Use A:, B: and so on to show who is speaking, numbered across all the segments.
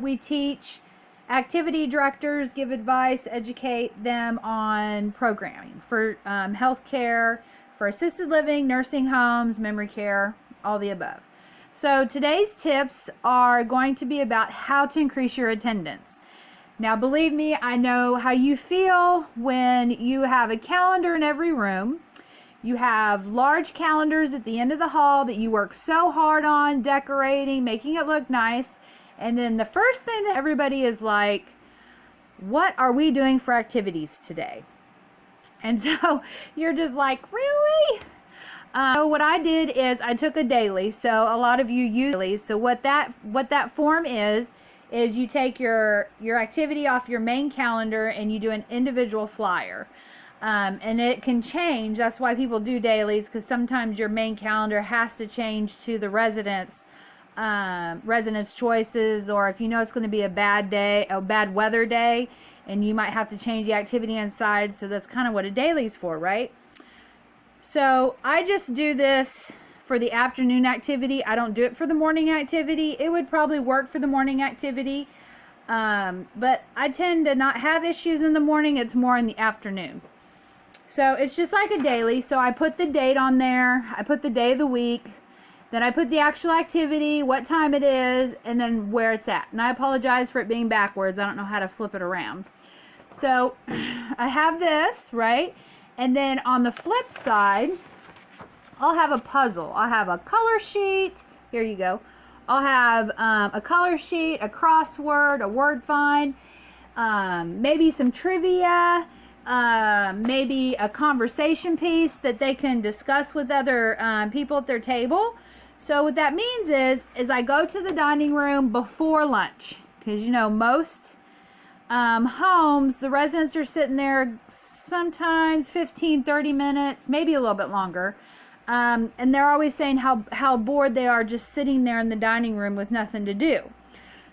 A: We teach activity directors, give advice, educate them on programming for healthcare, for assisted living, nursing homes, memory care, all the above. So today's tips are going to be about how to increase your attendance. Now, believe me, I know how you feel when you have a calendar in every room. You have large calendars at the end of the hall that you work so hard on decorating, making it look nice. And then the first thing that everybody is like, what are we doing for activities today? And so you're just like, really? So what I did is I took a daily. So a lot of you use daily. So what that form is you take your activity off your main calendar and you do an individual flyer. And it can change. That's why people do dailies, because sometimes your main calendar has to change to the residents' choices, or if you know it's going to be a bad weather day, and you might have to change the activity inside. So that's kind of what a daily is for, right? So I just do this for the afternoon activity. I don't do it for the morning activity. It would probably work for the morning activity, but I tend to not have issues in the morning. It's more in the afternoon. So it's just like a daily. So I put the date on there. I put the day of the week. Then I put the actual activity, what time it is, and then where it's at. And I apologize for it being backwards. I don't know how to flip it around. So I have this, right? And then on the flip side, I'll have a puzzle. I'll have a color sheet. Here you go. I'll have a color sheet, a crossword, a word find, maybe some trivia, maybe a conversation piece that they can discuss with other people at their table. So what that means is I go to the dining room before lunch, because most homes, the residents are sitting there sometimes 15-30 minutes, maybe a little bit longer, and they're always saying how bored they are just sitting there in the dining room with nothing to do.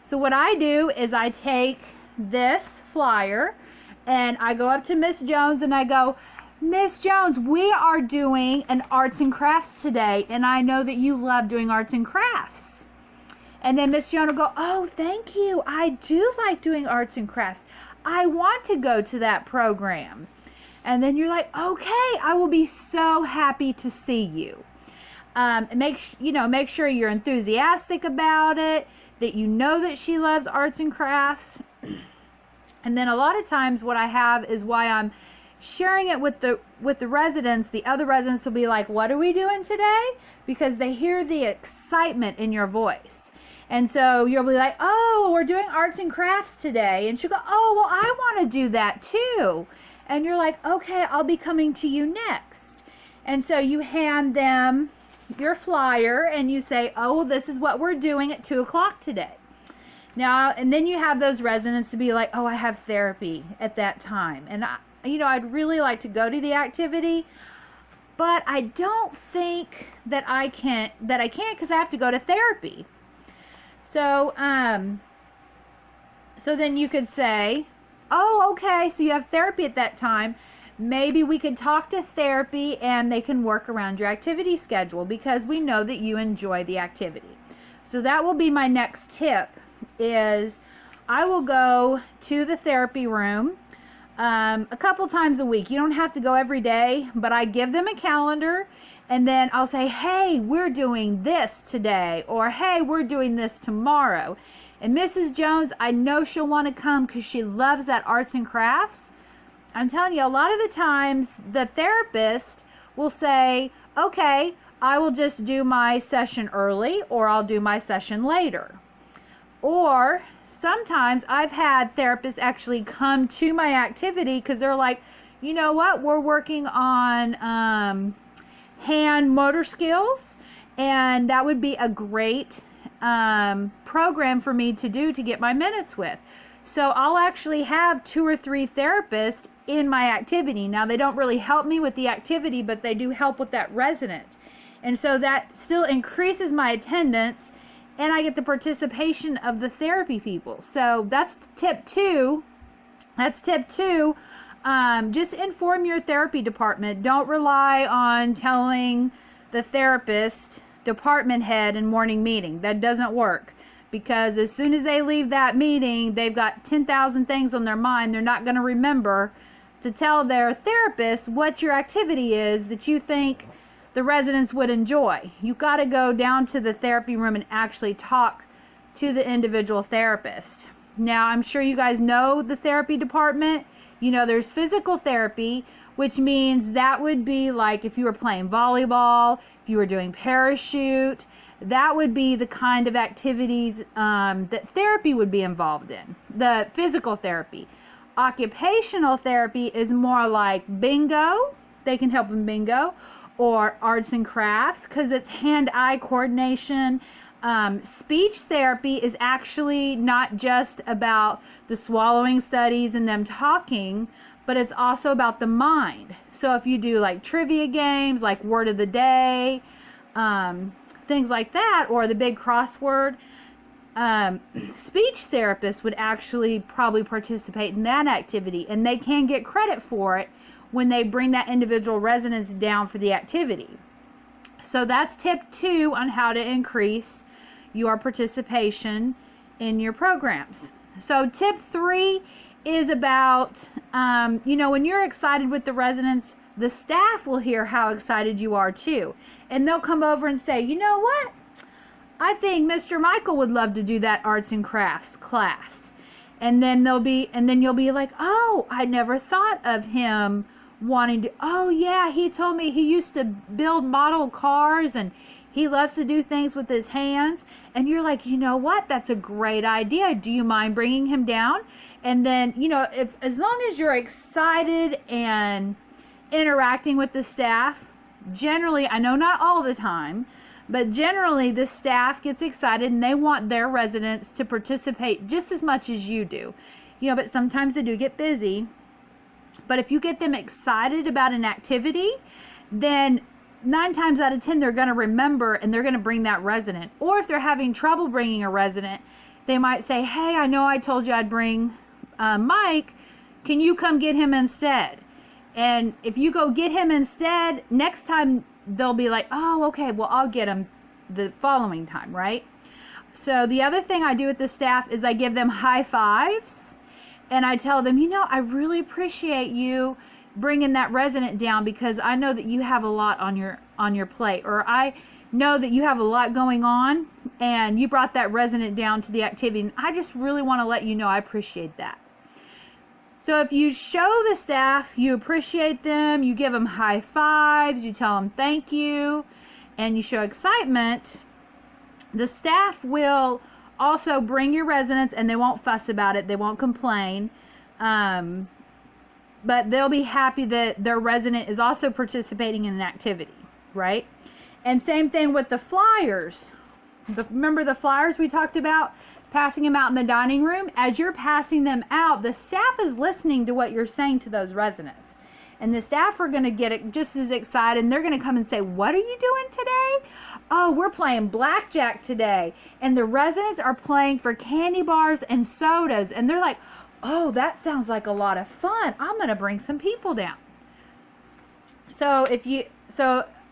A: So what I do is I take this flyer and I go up to Miss Jones and I go, Miss Jones, we are doing an arts and crafts today, and I know that you love doing arts and crafts. And then Miss Jones will go, oh, thank you. I do like doing arts and crafts. I want to go to that program. And then you're like, okay, I will be so happy to see you. And make sure you're enthusiastic about it, that you know that she loves arts and crafts. And then a lot of times what I have is why I'm sharing it with the residents. The other residents will be like, what are we doing today? Because they hear the excitement in your voice. And so you'll be like, oh, we're doing arts and crafts today. And she'll go, oh, well, I want to do that too. And you're like, okay, I'll be coming to you next. And so you hand them your flyer and you say, oh, well, this is what we're doing at 2:00 today. Now, and then you have those residents to be like, oh, I have therapy at that time. And I'd really like to go to the activity, but I don't think that I can't because I have to go to therapy. So, so then you could say, oh, okay, so you have therapy at that time. Maybe we could talk to therapy and they can work around your activity schedule, because we know that you enjoy the activity. So that will be my next tip, is I will go to the therapy room a couple times a week. You don't have to go every day, but I give them a calendar and then I'll say, hey, we're doing this today, or hey, we're doing this tomorrow. And Mrs. Jones, I know she'll want to come because she loves that arts and crafts. I'm telling you, a lot of the times the therapist will say, okay, I will just do my session early, or I'll do my session later. Or sometimes I've had therapists actually come to my activity because they're like, you know what, we're working on hand motor skills, and that would be a great program for me to do to get my minutes with. So I'll actually have 2 or 3 therapists in my activity. Now, they don't really help me with the activity, but they do help with that resident. And so that still increases my attendance, and I get the participation of the therapy people. So that's tip 2. Just inform your therapy department. Don't rely on telling the therapist department head in morning meeting. That doesn't work. because as soon as they leave that meeting, they've got 10,000 things on their mind. They're not going to remember to tell their therapist what your activity is that you think the residents would enjoy. You got to go down to the therapy room and actually talk to the individual therapist. Now, I'm sure you guys know the therapy department. You know, there's physical therapy, which means that would be like if you were playing volleyball, if you were doing parachute, that would be the kind of activities that therapy would be involved in, the physical therapy. Occupational therapy is more like bingo. They can help in bingo, or arts and crafts, because it's hand-eye coordination. Speech therapy is actually not just about the swallowing studies and them talking, but it's also about the mind. So if you do like trivia games, like word of the day, things like that, or the big crossword, speech therapists would actually probably participate in that activity, and they can get credit for it when they bring that individual residents down for the activity. So that's tip 2 on how to increase your participation in your programs. So tip 3 is about, when you're excited with the residents, the staff will hear how excited you are too. And they'll come over and say, you know what? I think Mr. Michael would love to do that arts and crafts class. And then you'll be like, oh, I never thought of him wanting to, oh yeah, he told me he used to build model cars and he loves to do things with his hands. And you're like, you know what? That's a great idea. Do you mind bringing him down? And then, as long as you're excited and interacting with the staff, generally, I know not all the time, but generally the staff gets excited and they want their residents to participate just as much as you do. But sometimes they do get busy. But if you get them excited about an activity, then 9 times out of 10, they're going to remember and they're going to bring that resident. Or if they're having trouble bringing a resident, they might say, hey, I know I told you I'd bring Mike. Can you come get him instead? And if you go get him instead, next time they'll be like, oh, okay, well, I'll get him the following time, right? So the other thing I do with the staff is I give them high fives. And I tell them, I really appreciate you bringing that resident down because I know that you have a lot on your plate, or I know that you have a lot going on and you brought that resident down to the activity. And I just really want to let you know I appreciate that. So if you show the staff you appreciate them, you give them high fives, you tell them thank you, and you show excitement, the staff will also bring your residents, and they won't fuss about it. They won't complain. But they'll be happy that their resident is also participating in an activity, right? And same thing with the flyers. Remember the flyers we talked about? Passing them out in the dining room? As you're passing them out, the staff is listening to what you're saying to those residents. And the staff are going to get it just as excited. And they're going to come and say, what are you doing today? Oh, we're playing blackjack today. And the residents are playing for candy bars and sodas. And they're like, oh, that sounds like a lot of fun. I'm going to bring some people down. So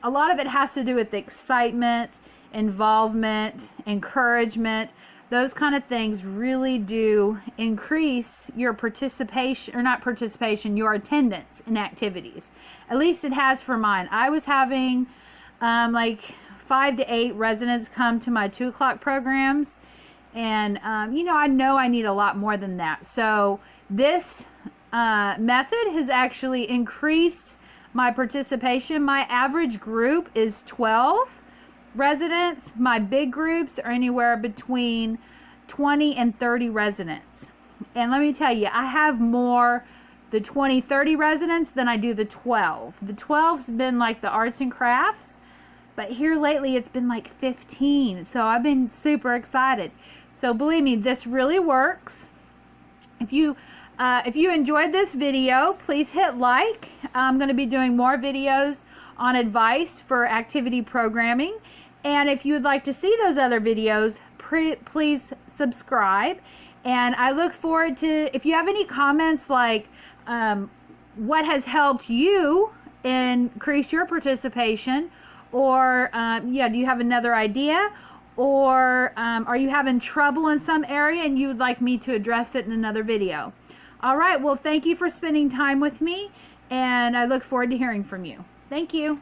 A: a lot of it has to do with excitement, involvement, encouragement. Those kind of things really do increase your participation, or not participation, your attendance in activities. At least it has for mine. I was having like 5 to 8 residents come to my 2 o'clock programs. And, I know I need a lot more than that. So this method has actually increased my participation. My average group is 12 residents. My big groups are anywhere between 20 and 30 residents. And let me tell you, I have more the 20, 30 residents than I do the 12. The 12's been like the arts and crafts, but here lately it's been like 15. So I've been super excited. So believe me, this really works. If you enjoyed this video, please hit like. I'm going to be doing more videos on advice for activity programming. And if you would like to see those other videos, please subscribe. And I look forward to, if you have any comments like what has helped you increase your participation, or do you have another idea? or are you having trouble in some area and you would like me to address it in another video? All right, well, thank you for spending time with me, and I look forward to hearing from you. Thank you.